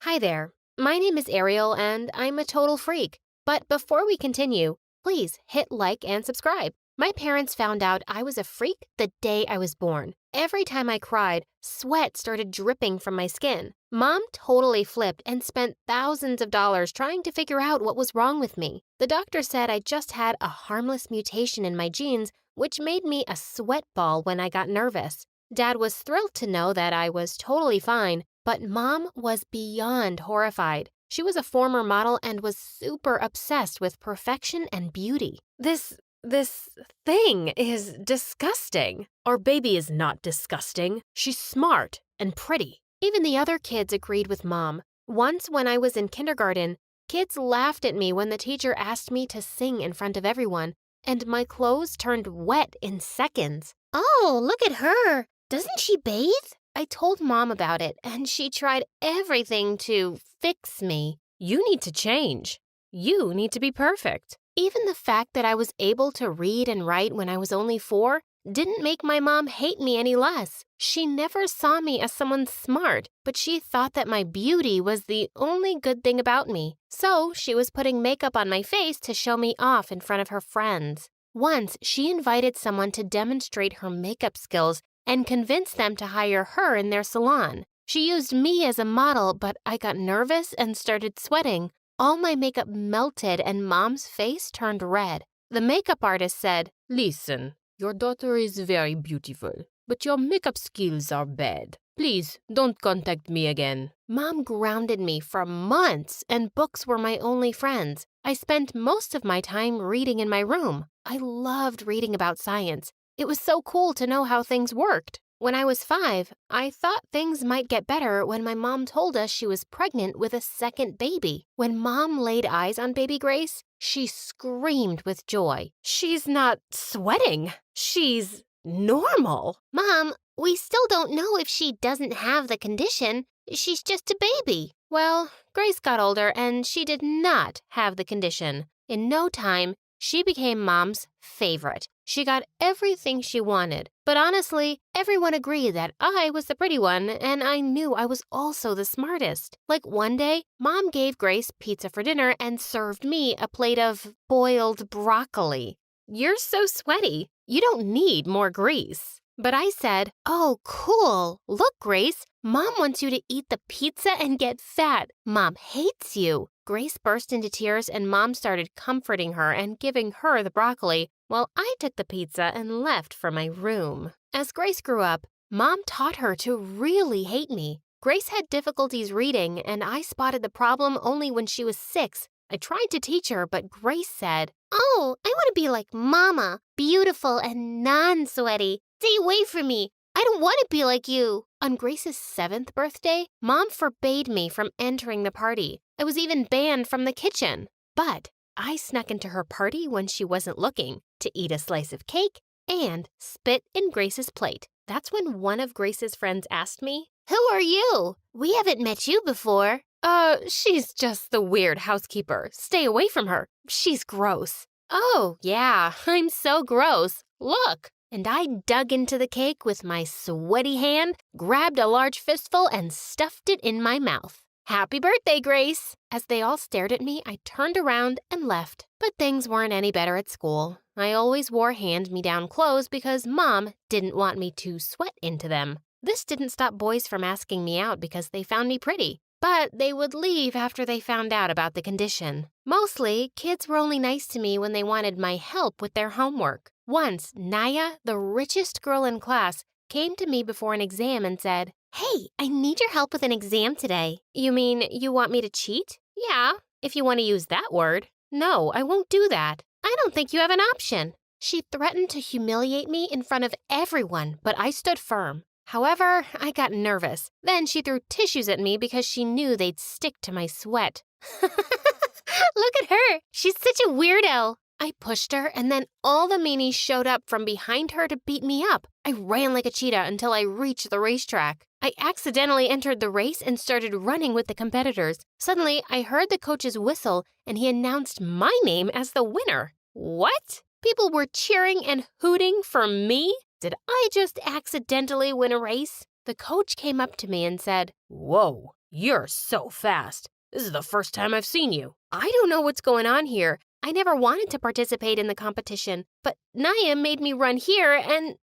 Hi there. My name is Ariel and I'm a total freak. But before we continue, please hit like and subscribe. My parents found out I was a freak the day I was born. Every time I cried, sweat started dripping from my skin. Mom totally flipped and spent thousands of dollars trying to figure out what was wrong with me. The doctor said I just had a harmless mutation in my genes, which made me a sweat ball when I got nervous. Dad was thrilled to know that I was totally fine, but Mom was beyond horrified. She was a former model and was super obsessed with perfection and beauty. This thing is disgusting. Our baby is not disgusting. She's smart and pretty. Even the other kids agreed with Mom. Once when I was in kindergarten, kids laughed at me when the teacher asked me to sing in front of everyone, and my clothes turned wet in seconds. Oh, look at her. Doesn't she bathe? I told Mom about it, and she tried everything to fix me. You need to change. You need to be perfect. Even the fact that I was able to read and write when I was only 4 didn't make my mom hate me any less. She never saw me as someone smart, but she thought that my beauty was the only good thing about me. So she was putting makeup on my face to show me off in front of her friends. Once, she invited someone to demonstrate her makeup skills and convinced them to hire her in their salon. She used me as a model, but I got nervous and started sweating. All my makeup melted and Mom's face turned red. The makeup artist said, "Listen, your daughter is very beautiful, but your makeup skills are bad. Please don't contact me again." Mom grounded me for months, and books were my only friends. I spent most of my time reading in my room. I loved reading about science. It was so cool to know how things worked. When I was 5, I thought things might get better when my mom told us she was pregnant with a second baby. When Mom laid eyes on baby Grace, she screamed with joy. She's not sweating. She's normal. Mom, we still don't know if she doesn't have the condition. She's just a baby. Well, Grace got older and she did not have the condition. In no time, she became Mom's favorite. She got everything she wanted. But honestly, everyone agreed that I was the pretty one, and I knew I was also the smartest. Like one day, Mom gave Grace pizza for dinner and served me a plate of boiled broccoli. "You're so sweaty. You don't need more grease." But I said, "Oh, cool. Look, Grace, Mom wants you to eat the pizza and get fat. Mom hates you." Grace burst into tears and Mom started comforting her and giving her the broccoli while I took the pizza and left for my room. As Grace grew up, Mom taught her to really hate me. Grace had difficulties reading and I spotted the problem only when she was 6. I tried to teach her, but Grace said, "Oh, I want to be like Mama, beautiful and non-sweaty. Stay away from me. I don't want to be like you." On Grace's 7th birthday, Mom forbade me from entering the party. I was even banned from the kitchen. But I snuck into her party when she wasn't looking to eat a slice of cake and spit in Grace's plate. That's when one of Grace's friends asked me, "Who are you? We haven't met you before." She's just the weird housekeeper. Stay away from her. She's gross." "Oh, yeah, I'm so gross. Look." And I dug into the cake with my sweaty hand, grabbed a large fistful, and stuffed it in my mouth. "Happy birthday, Grace!" As they all stared at me, I turned around and left. But things weren't any better at school. I always wore hand-me-down clothes because Mom didn't want me to sweat into them. This didn't stop boys from asking me out because they found me pretty. But they would leave after they found out about the condition. Mostly, kids were only nice to me when they wanted my help with their homework. Once, Naya, the richest girl in class, came to me before an exam and said, "Hey, I need your help with an exam today." "You mean you want me to cheat?" "Yeah, if you want to use that word." "No, I won't do that." "I don't think you have an option." She threatened to humiliate me in front of everyone, but I stood firm. However, I got nervous. Then she threw tissues at me because she knew they'd stick to my sweat. Look at her. She's such a weirdo. I pushed her, and then all the meanies showed up from behind her to beat me up. I ran like a cheetah until I reached the racetrack. I accidentally entered the race and started running with the competitors. Suddenly, I heard the coach's whistle, and he announced my name as the winner. What? People were cheering and hooting for me? Did I just accidentally win a race? The coach came up to me and said, "Whoa, You're so fast. This is the first time I've seen you. I don't know what's going on here. I never wanted to participate in the competition, but Naya made me run here and...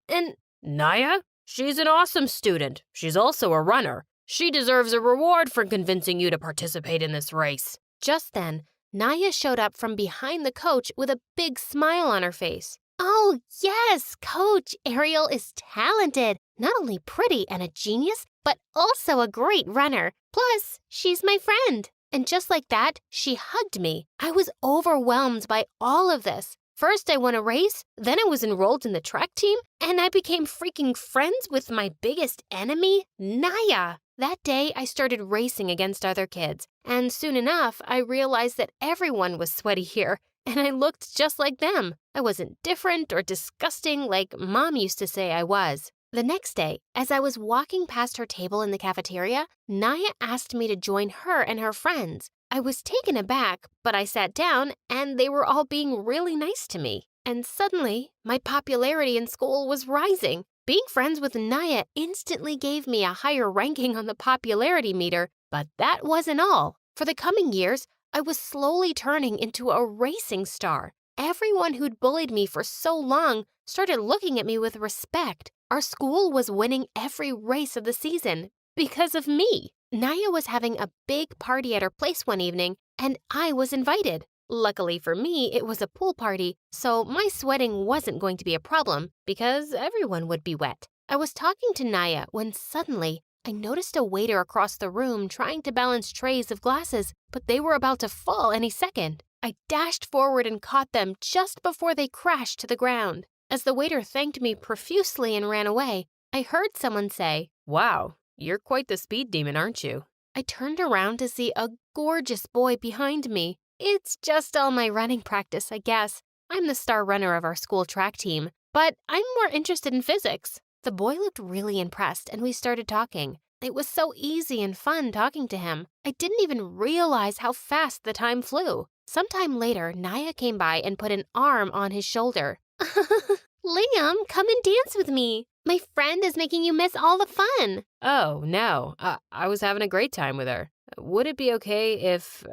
Naya? She's an awesome student. She's also a runner. She deserves a reward for convincing you to participate in this race. Just then, Naya showed up from behind the coach with a big smile on her face. Oh, yes, Coach. Ariel is talented. Not only pretty and a genius, but also a great runner. Plus, she's my friend. And just like that, she hugged me. I was overwhelmed by all of this. First, I won a race, then I was enrolled in the track team, and I became freaking friends with my biggest enemy, Naya. That day, I started racing against other kids, and soon enough, I realized that everyone was sweaty here, and I looked just like them. I wasn't different or disgusting like Mom used to say I was. The next day, as I was walking past her table in the cafeteria, Naya asked me to join her and her friends. I was taken aback, but I sat down, and they were all being really nice to me. And suddenly, my popularity in school was rising. Being friends with Naya instantly gave me a higher ranking on the popularity meter, but that wasn't all. For the coming years, I was slowly turning into a racing star. Everyone who'd bullied me for so long started looking at me with respect. Our school was winning every race of the season because of me. Naya was having a big party at her place one evening, and I was invited. Luckily for me, it was a pool party, so my sweating wasn't going to be a problem because everyone would be wet. I was talking to Naya when suddenly I noticed a waiter across the room trying to balance trays of glasses, but they were about to fall any second. I dashed forward and caught them just before they crashed to the ground. As the waiter thanked me profusely and ran away, I heard someone say, "Wow, you're quite the speed demon, aren't you?" I turned around to see a gorgeous boy behind me. It's just all my running practice, I guess. I'm the star runner of our school track team, but I'm more interested in physics. The boy looked really impressed, and we started talking. It was so easy and fun talking to him. I didn't even realize how fast the time flew. Sometime later, Naya came by and put an arm on his shoulder. Liam, come and dance with me. My friend is making you miss all the fun. Oh, no. I was having a great time with her. Would it be okay if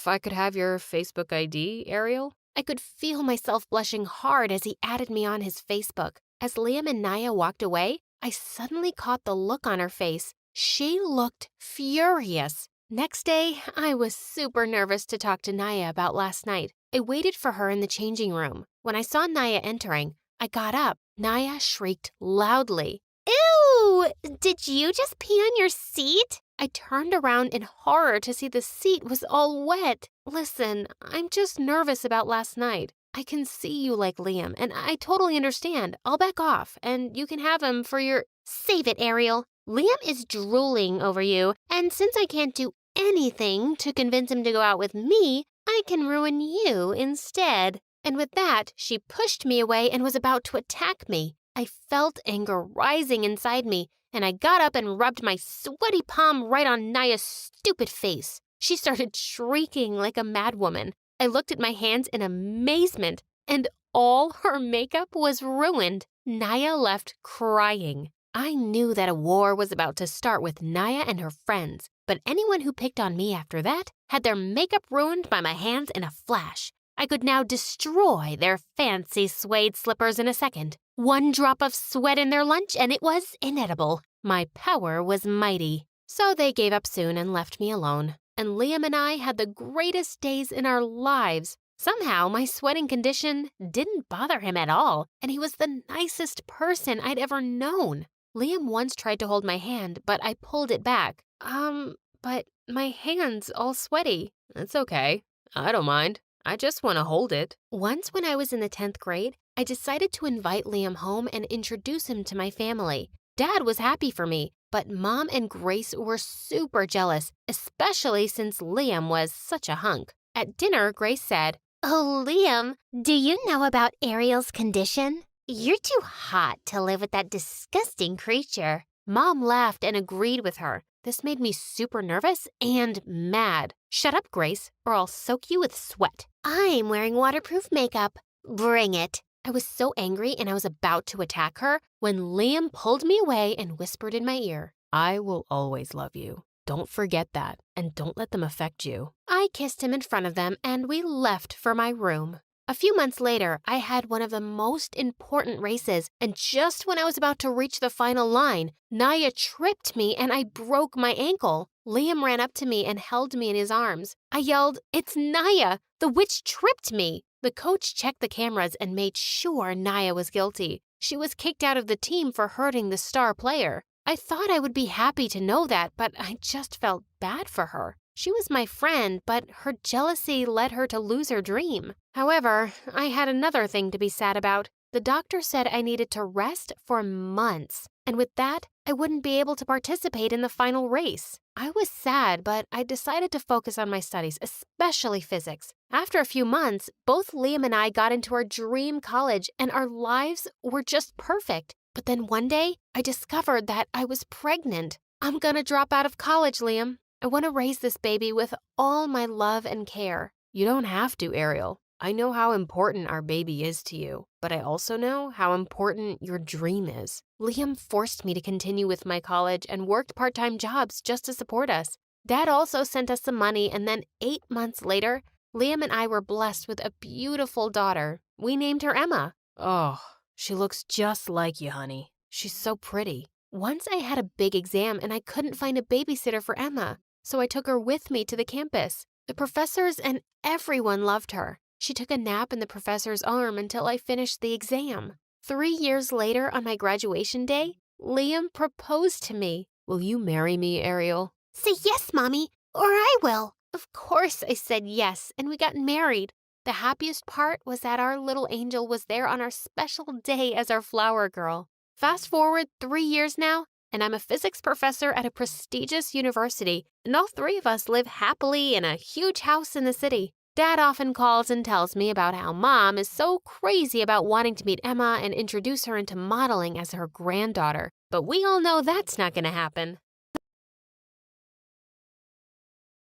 I could have your Facebook ID, Ariel? I could feel myself blushing hard as he added me on his Facebook. As Liam and Naya walked away, I suddenly caught the look on her face. She looked furious. Next day, I was super nervous to talk to Naya about last night. I waited for her in the changing room. When I saw Naya entering, I got up. Naya shrieked loudly. Ew! Did you just pee on your seat? I turned around in horror to see the seat was all wet. Listen, I'm just nervous about last night. I can see you like Liam, and I totally understand. I'll back off, and you can have him for your... Save it, Ariel. Liam is drooling over you, and since I can't do anything to convince him to go out with me, I can ruin you instead. And with that, she pushed me away and was about to attack me. I felt anger rising inside me, and I got up and rubbed my sweaty palm right on Naya's stupid face. She started shrieking like a madwoman. I looked at my hands in amazement, and all her makeup was ruined. Naya left crying. I knew that a war was about to start with Naya and her friends, but anyone who picked on me after that had their makeup ruined by my hands in a flash. I could now destroy their fancy suede slippers in a second. One drop of sweat in their lunch and it was inedible. My power was mighty. So they gave up soon and left me alone. And Liam and I had the greatest days in our lives. Somehow, my sweating condition didn't bother him at all, and he was the nicest person I'd ever known. Liam once tried to hold my hand, but I pulled it back. But my hand's all sweaty. It's okay. I don't mind. I just want to hold it. Once when I was in the 10th grade, I decided to invite Liam home and introduce him to my family. Dad was happy for me, but Mom and Grace were super jealous, especially since Liam was such a hunk. At dinner, Grace said, Oh, Liam, do you know about Ariel's condition? You're too hot to live with that disgusting creature. Mom laughed and agreed with her. This made me super nervous and mad. Shut up, Grace, or I'll soak you with sweat. I'm wearing waterproof makeup. Bring it. I was so angry and I was about to attack her when Liam pulled me away and whispered in my ear. I will always love you. Don't forget that, and don't let them affect you. I kissed him in front of them, and we left for my room. A few months later, I had one of the most important races, and just when I was about to reach the final line, Naya tripped me and I broke my ankle. Liam ran up to me and held me in his arms. I yelled, "It's Naya! The witch tripped me!" The coach checked the cameras and made sure Naya was guilty. She was kicked out of the team for hurting the star player. I thought I would be happy to know that, but I just felt bad for her. She was my friend, but her jealousy led her to lose her dream. However, I had another thing to be sad about. The doctor said I needed to rest for months, and with that, I wouldn't be able to participate in the final race. I was sad, but I decided to focus on my studies, especially physics. After a few months, both Liam and I got into our dream college, and our lives were just perfect. But then one day, I discovered that I was pregnant. I'm gonna drop out of college, Liam. I want to raise this baby with all my love and care. You don't have to, Ariel. I know how important our baby is to you, but I also know how important your dream is. Liam forced me to continue with my college and worked part-time jobs just to support us. Dad also sent us some money, and then 8 months later, Liam and I were blessed with a beautiful daughter. We named her Emma. Oh, she looks just like you, honey. She's so pretty. Once I had a big exam and I couldn't find a babysitter for Emma, so I took her with me to the campus. The professors and everyone loved her. She took a nap in the professor's arm until I finished the exam. 3 years later, on my graduation day, Liam proposed to me. Will you marry me, Ariel? Say yes, Mommy, or I will. Of course I said yes, and we got married. The happiest part was that our little angel was there on our special day as our flower girl. Fast forward 3 years now, and I'm a physics professor at a prestigious university, and all 3 of us live happily in a huge house in the city. Dad often calls and tells me about how Mom is so crazy about wanting to meet Emma and introduce her into modeling as her granddaughter. But we all know that's not going to happen.